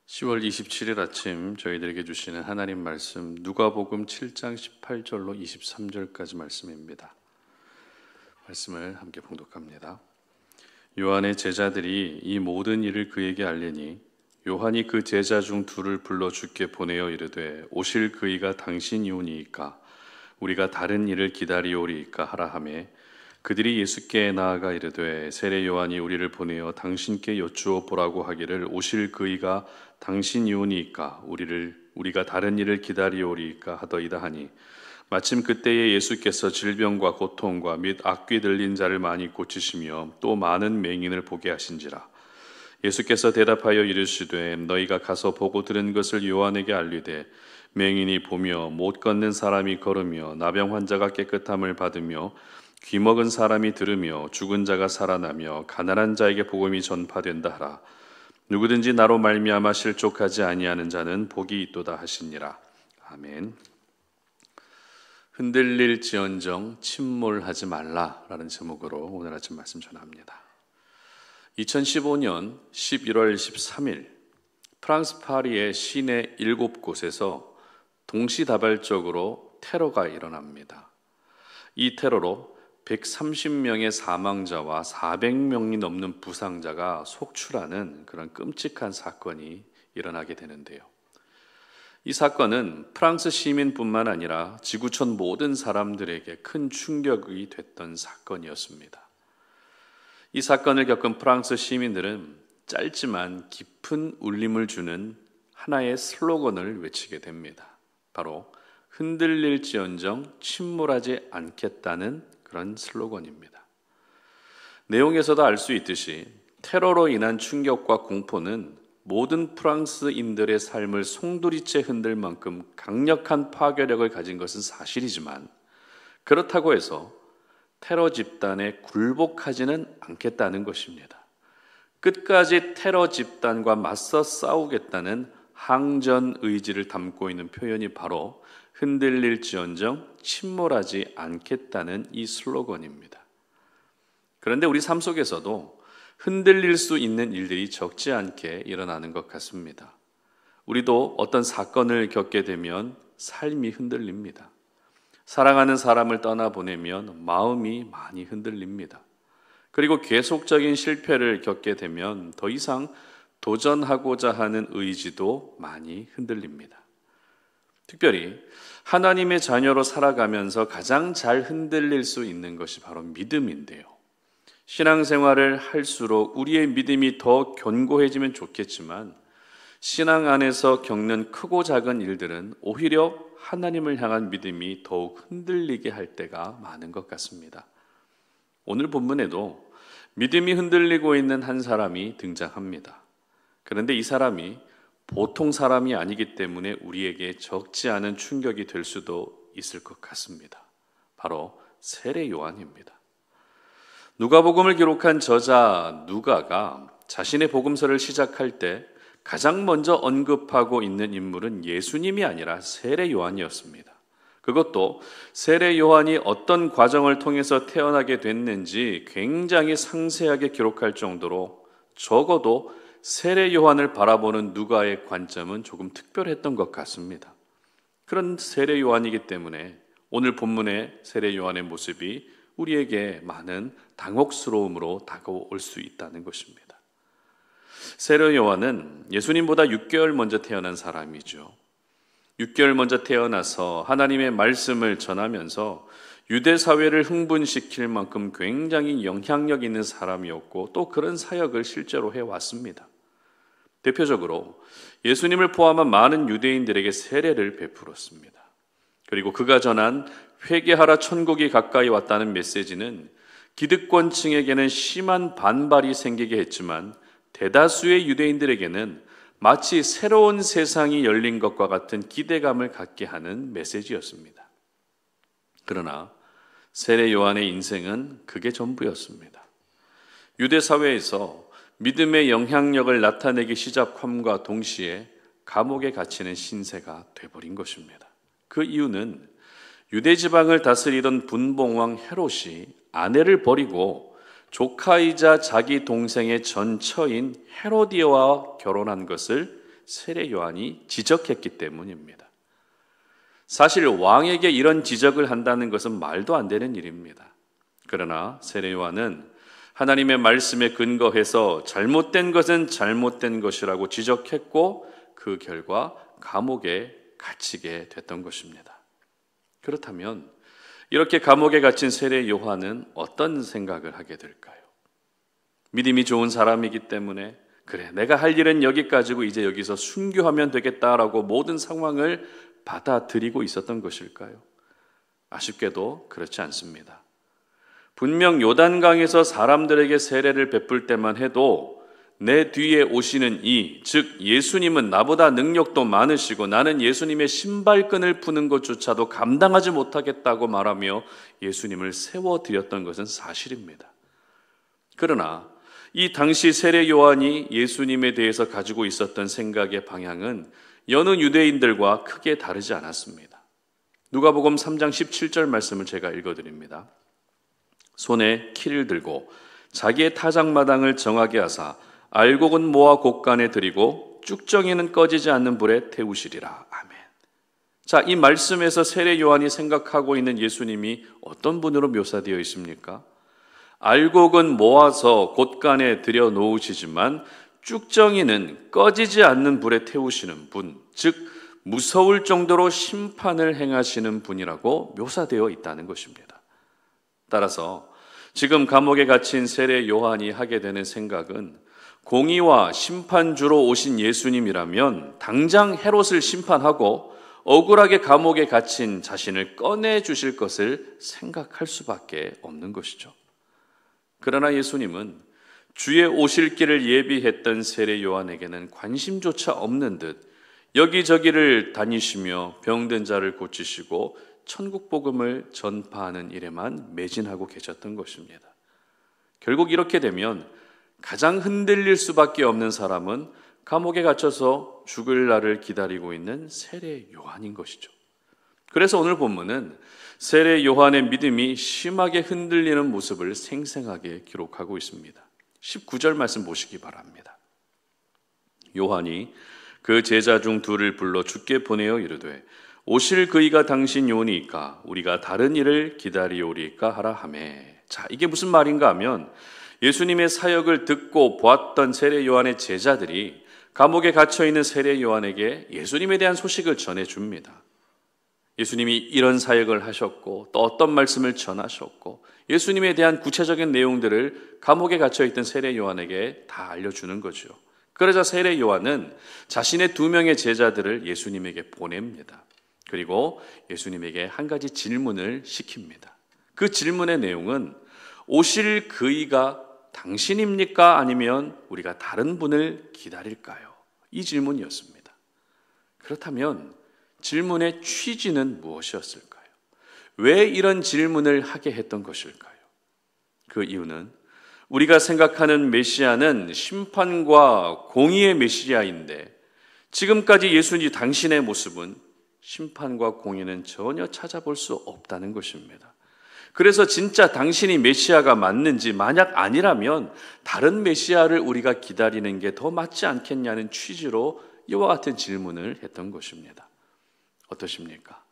10월 27일 아침 저희들에게 주시는 하나님 말씀 누가복음 7장 18절로 23절까지 말씀입니다. 말씀을 함께 봉독합니다. 요한의 제자들이 이 모든 일을 그에게 알리니 요한이 그 제자 중 둘을 불러 주께 보내어 이르되 오실 그이가 당신이오니이까 우리가 다른 일을 기다리오리이까 하라 하매 그들이 예수께 나아가 이르되 세례 요한이 우리를 보내어 당신께 여쭈어 보라고 하기를 오실 그이가 당신이오니이까 우리가 다른 일을 기다리오리이까 하더이다 하니 마침 그때에 예수께서 질병과 고통과 및 악귀 들린 자를 많이 고치시며 또 많은 맹인을 보게 하신지라. 예수께서 대답하여 이르시되 너희가 가서 보고 들은 것을 요한에게 알리되 맹인이 보며 못 걷는 사람이 걸으며 나병 환자가 깨끗함을 받으며 귀 먹은 사람이 들으며 죽은 자가 살아나며 가난한 자에게 복음이 전파된다 하라. 누구든지 나로 말미암아 실족하지 아니하는 자는 복이 있도다 하시니라. 아멘. 흔들릴지언정 침몰하지 말라라는 제목으로 오늘 아침 말씀 전합니다. 2015년 11월 13일 프랑스 파리의 시내 7곳에서 동시다발적으로 테러가 일어납니다. 이 테러로 130명의 사망자와 400명이 넘는 부상자가 속출하는 그런 끔찍한 사건이 일어나게 되는데요. 이 사건은 프랑스 시민뿐만 아니라 지구촌 모든 사람들에게 큰 충격이 됐던 사건이었습니다. 이 사건을 겪은 프랑스 시민들은 짧지만 깊은 울림을 주는 하나의 슬로건을 외치게 됩니다. 바로 흔들릴지언정 침몰하지 않겠다는 그런 슬로건입니다. 내용에서도 알 수 있듯이 테러로 인한 충격과 공포는 모든 프랑스인들의 삶을 송두리째 흔들 만큼 강력한 파괴력을 가진 것은 사실이지만 그렇다고 해서 테러 집단에 굴복하지는 않겠다는 것입니다. 끝까지 테러 집단과 맞서 싸우겠다는 항전 의지를 담고 있는 표현이 바로 흔들릴지언정 침몰하지 않겠다는 이 슬로건입니다. 그런데 우리 삶 속에서도 흔들릴 수 있는 일들이 적지 않게 일어나는 것 같습니다. 우리도 어떤 사건을 겪게 되면 삶이 흔들립니다. 사랑하는 사람을 떠나보내면 마음이 많이 흔들립니다. 그리고 계속적인 실패를 겪게 되면 더 이상 도전하고자 하는 의지도 많이 흔들립니다. 특별히 하나님의 자녀로 살아가면서 가장 잘 흔들릴 수 있는 것이 바로 믿음인데요. 신앙생활을 할수록 우리의 믿음이 더 견고해지면 좋겠지만 신앙 안에서 겪는 크고 작은 일들은 오히려 하나님을 향한 믿음이 더욱 흔들리게 할 때가 많은 것 같습니다. 오늘 본문에도 믿음이 흔들리고 있는 한 사람이 등장합니다. 그런데 이 사람이 보통 사람이 아니기 때문에 우리에게 적지 않은 충격이 될 수도 있을 것 같습니다. 바로 세례 요한입니다. 누가복음을 기록한 저자 누가가 자신의 복음서를 시작할 때 가장 먼저 언급하고 있는 인물은 예수님이 아니라 세례 요한이었습니다. 그것도 세례 요한이 어떤 과정을 통해서 태어나게 됐는지 굉장히 상세하게 기록할 정도로 적어도 세례 요한을 바라보는 누가의 관점은 조금 특별했던 것 같습니다. 그런 세례 요한이기 때문에 오늘 본문의 세례 요한의 모습이 우리에게 많은 당혹스러움으로 다가올 수 있다는 것입니다. 세례 요한은 예수님보다 6개월 먼저 태어난 사람이죠. 6개월 먼저 태어나서 하나님의 말씀을 전하면서 유대 사회를 흥분시킬 만큼 굉장히 영향력 있는 사람이었고 또 그런 사역을 실제로 해왔습니다. 대표적으로 예수님을 포함한 많은 유대인들에게 세례를 베풀었습니다. 그리고 그가 전한 회개하라 천국이 가까이 왔다는 메시지는 기득권층에게는 심한 반발이 생기게 했지만 대다수의 유대인들에게는 마치 새로운 세상이 열린 것과 같은 기대감을 갖게 하는 메시지였습니다. 그러나 세례 요한의 인생은 그게 전부였습니다. 유대 사회에서 믿음의 영향력을 나타내기 시작함과 동시에 감옥에 갇히는 신세가 돼버린 것입니다. 그 이유는 유대 지방을 다스리던 분봉왕 헤롯이 아내를 버리고 조카이자 자기 동생의 전처인 헤로디아와 결혼한 것을 세례 요한이 지적했기 때문입니다. 사실 왕에게 이런 지적을 한다는 것은 말도 안 되는 일입니다. 그러나 세례 요한은 하나님의 말씀에 근거해서 잘못된 것은 잘못된 것이라고 지적했고 그 결과 감옥에 갇히게 됐던 것입니다. 그렇다면 이렇게 감옥에 갇힌 세례 요한은 어떤 생각을 하게 될까요? 믿음이 좋은 사람이기 때문에 그래, 내가 할 일은 여기까지고 이제 여기서 순교하면 되겠다라고 모든 상황을 받아들이고 있었던 것일까요? 아쉽게도 그렇지 않습니다. 분명 요단강에서 사람들에게 세례를 베풀 때만 해도 내 뒤에 오시는 즉 예수님은 나보다 능력도 많으시고 나는 예수님의 신발끈을 푸는 것조차도 감당하지 못하겠다고 말하며 예수님을 세워드렸던 것은 사실입니다. 그러나 이 당시 세례 요한이 예수님에 대해서 가지고 있었던 생각의 방향은 여느 유대인들과 크게 다르지 않았습니다. 누가복음 3장 17절 말씀을 제가 읽어드립니다. 손에 키를 들고 자기의 타작마당을 정하게 하사 알곡은 모아 곳간에 들이고 쭉정이는 꺼지지 않는 불에 태우시리라. 아멘. 자, 이 말씀에서 세례 요한이 생각하고 있는 예수님이 어떤 분으로 묘사되어 있습니까? 알곡은 모아서 곳간에 들여 놓으시지만 쭉정이는 꺼지지 않는 불에 태우시는 분, 즉 무서울 정도로 심판을 행하시는 분이라고 묘사되어 있다는 것입니다. 따라서 지금 감옥에 갇힌 세례 요한이 하게 되는 생각은 공의와 심판주로 오신 예수님이라면 당장 헤롯을 심판하고 억울하게 감옥에 갇힌 자신을 꺼내주실 것을 생각할 수밖에 없는 것이죠. 그러나 예수님은 주의 오실 길을 예비했던 세례 요한에게는 관심조차 없는 듯 여기저기를 다니시며 병든 자를 고치시고 천국 복음을 전파하는 일에만 매진하고 계셨던 것입니다. 결국 이렇게 되면 가장 흔들릴 수밖에 없는 사람은 감옥에 갇혀서 죽을 날을 기다리고 있는 세례 요한인 것이죠. 그래서 오늘 본문은 세례 요한의 믿음이 심하게 흔들리는 모습을 생생하게 기록하고 있습니다. 19절 말씀 보시기 바랍니다. 요한이 그 제자 중 둘을 불러 주께 보내어 이르되 오실 그이가 당신 요니이까 우리가 다른 일을 기다리오리까 하라 하매. 자, 이게 무슨 말인가 하면 예수님의 사역을 듣고 보았던 세례 요한의 제자들이 감옥에 갇혀있는 세례 요한에게 예수님에 대한 소식을 전해줍니다. 예수님이 이런 사역을 하셨고 또 어떤 말씀을 전하셨고 예수님에 대한 구체적인 내용들을 감옥에 갇혀있던 세례 요한에게 다 알려주는 거죠. 그러자 세례 요한은 자신의 2명의 제자들을 예수님에게 보냅니다. 그리고 예수님에게 한 가지 질문을 시킵니다. 그 질문의 내용은 오실 그이가 당신입니까? 아니면 우리가 다른 분을 기다릴까요? 이 질문이었습니다. 그렇다면 질문의 취지는 무엇이었을까요? 왜 이런 질문을 하게 했던 것일까요? 그 이유는 우리가 생각하는 메시아는 심판과 공의의 메시아인데 지금까지 예수님 당신의 모습은 심판과 공의는 전혀 찾아볼 수 없다는 것입니다. 그래서 진짜 당신이 메시아가 맞는지 만약 아니라면 다른 메시아를 우리가 기다리는 게 더 맞지 않겠냐는 취지로 이와 같은 질문을 했던 것입니다. 어떠십니까?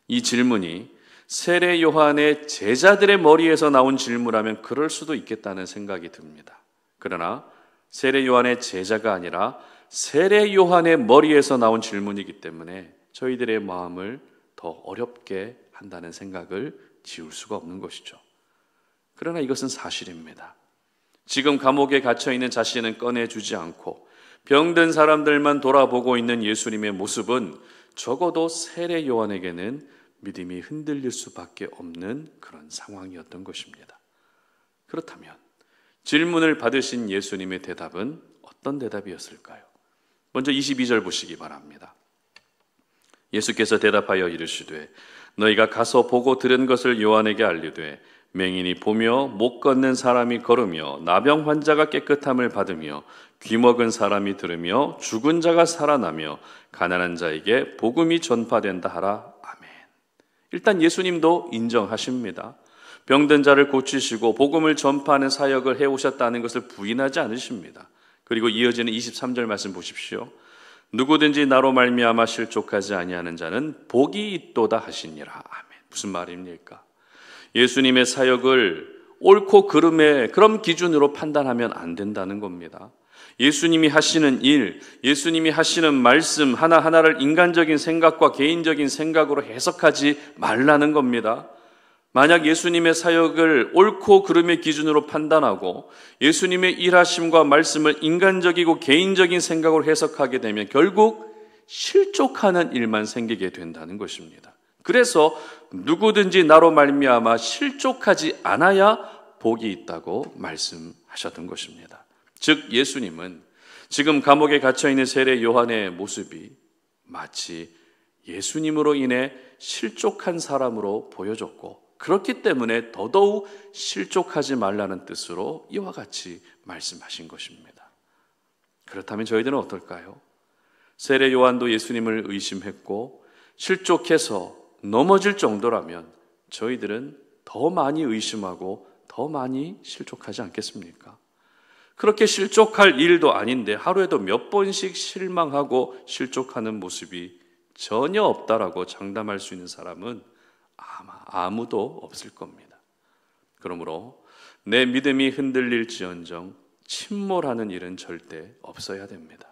이 질문이 세례 요한의 제자들의 머리에서 나온 질문이라면 그럴 수도 있겠다는 생각이 듭니다. 그러나 세례 요한의 제자가 아니라 세례 요한의 머리에서 나온 질문이기 때문에 저희들의 마음을 더 어렵게 한다는 생각을 지울 수가 없는 것이죠. 그러나 이것은 사실입니다. 지금 감옥에 갇혀있는 자신은 꺼내주지 않고 병든 사람들만 돌아보고 있는 예수님의 모습은 적어도 세례 요한에게는 믿음이 흔들릴 수밖에 없는 그런 상황이었던 것입니다. 그렇다면 질문을 받으신 예수님의 대답은 어떤 대답이었을까요? 먼저 22절 보시기 바랍니다. 예수께서 대답하여 이르시되 너희가 가서 보고 들은 것을 요한에게 알리되 맹인이 보며 못 걷는 사람이 걸으며 나병 환자가 깨끗함을 받으며 귀먹은 사람이 들으며 죽은 자가 살아나며 가난한 자에게 복음이 전파된다 하라. 아멘. 일단 예수님도 인정하십니다. 병든 자를 고치시고 복음을 전파하는 사역을 해오셨다는 것을 부인하지 않으십니다. 그리고 이어지는 23절 말씀 보십시오. 누구든지 나로 말미암아 실족하지 아니하는 자는 복이 있도다 하시니라. 아멘. 무슨 말입니까? 예수님의 사역을 옳고 그름의 그런 기준으로 판단하면 안 된다는 겁니다. 예수님이 하시는 일, 예수님이 하시는 말씀 하나하나를 인간적인 생각과 개인적인 생각으로 해석하지 말라는 겁니다. 만약 예수님의 사역을 옳고 그름의 기준으로 판단하고 예수님의 일하심과 말씀을 인간적이고 개인적인 생각으로 해석하게 되면 결국 실족하는 일만 생기게 된다는 것입니다. 그래서 누구든지 나로 말미암아 실족하지 않아야 복이 있다고 말씀하셨던 것입니다. 즉 예수님은 지금 감옥에 갇혀있는 세례 요한의 모습이 마치 예수님으로 인해 실족한 사람으로 보여졌고, 그렇기 때문에 더더욱 실족하지 말라는 뜻으로 이와 같이 말씀하신 것입니다. 그렇다면 저희들은 어떨까요? 세례 요한도 예수님을 의심했고 실족해서 넘어질 정도라면 저희들은 더 많이 의심하고 더 많이 실족하지 않겠습니까? 그렇게 실족할 일도 아닌데 하루에도 몇 번씩 실망하고 실족하는 모습이 전혀 없다라고 장담할 수 있는 사람은 아마 아무도 없을 겁니다. 그러므로 내 믿음이 흔들릴지언정 침몰하는 일은 절대 없어야 됩니다.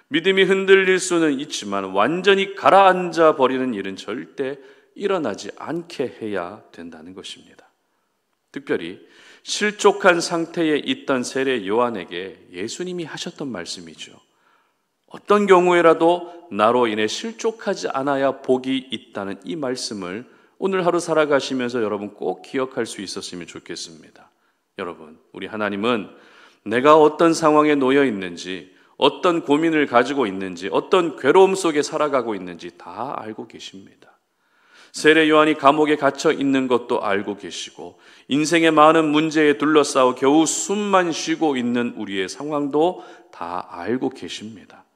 믿음이 흔들릴 수는 있지만 완전히 가라앉아 버리는 일은 절대 일어나지 않게 해야 된다는 것입니다. 특별히 실족한 상태에 있던 세례 요한에게 예수님이 하셨던 말씀이죠. 어떤 경우에라도 나로 인해 실족하지 않아야 복이 있다는 이 말씀을 오늘 하루 살아가시면서 여러분 꼭 기억할 수 있었으면 좋겠습니다. 여러분, 우리 하나님은 내가 어떤 상황에 놓여 있는지, 어떤 고민을 가지고 있는지, 어떤 괴로움 속에 살아가고 있는지 다 알고 계십니다. 세례 요한이 감옥에 갇혀 있는 것도 알고 계시고 인생의 많은 문제에 둘러싸여 겨우 숨만 쉬고 있는 우리의 상황도 다 알고 계십니다.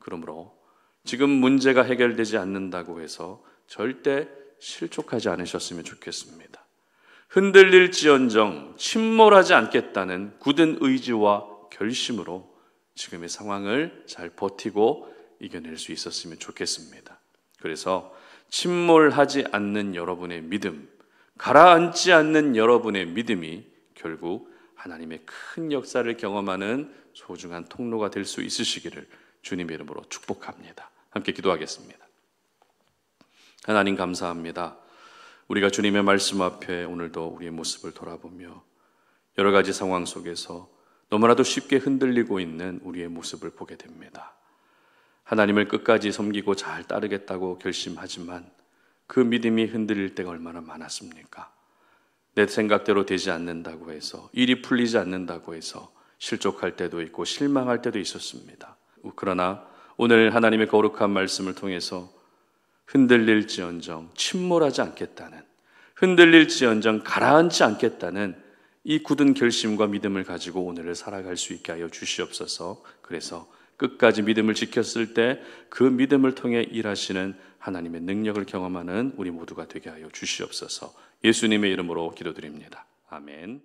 그러므로 지금 문제가 해결되지 않는다고 해서 절대 실족하지 않으셨으면 좋겠습니다. 흔들릴지언정 침몰하지 않겠다는 굳은 의지와 결심으로 지금의 상황을 잘 버티고 이겨낼 수 있었으면 좋겠습니다. 그래서 침몰하지 않는 여러분의 믿음, 가라앉지 않는 여러분의 믿음이 결국 하나님의 큰 역사를 경험하는 소중한 통로가 될 수 있으시기를 주님의 이름으로 축복합니다. 함께 기도하겠습니다. 하나님 감사합니다. 우리가 주님의 말씀 앞에 오늘도 우리의 모습을 돌아보며 여러 가지 상황 속에서 너무나도 쉽게 흔들리고 있는 우리의 모습을 보게 됩니다. 하나님을 끝까지 섬기고 잘 따르겠다고 결심하지만 그 믿음이 흔들릴 때가 얼마나 많았습니까? 내 생각대로 되지 않는다고 해서, 일이 풀리지 않는다고 해서 실족할 때도 있고 실망할 때도 있었습니다. 그러나 오늘 하나님의 거룩한 말씀을 통해서 흔들릴지언정 침몰하지 않겠다는, 흔들릴지언정 가라앉지 않겠다는 이 굳은 결심과 믿음을 가지고 오늘을 살아갈 수 있게 하여 주시옵소서. 그래서 끝까지 믿음을 지켰을 때 그 믿음을 통해 일하시는 하나님의 능력을 경험하는 우리 모두가 되게 하여 주시옵소서. 예수님의 이름으로 기도드립니다. 아멘.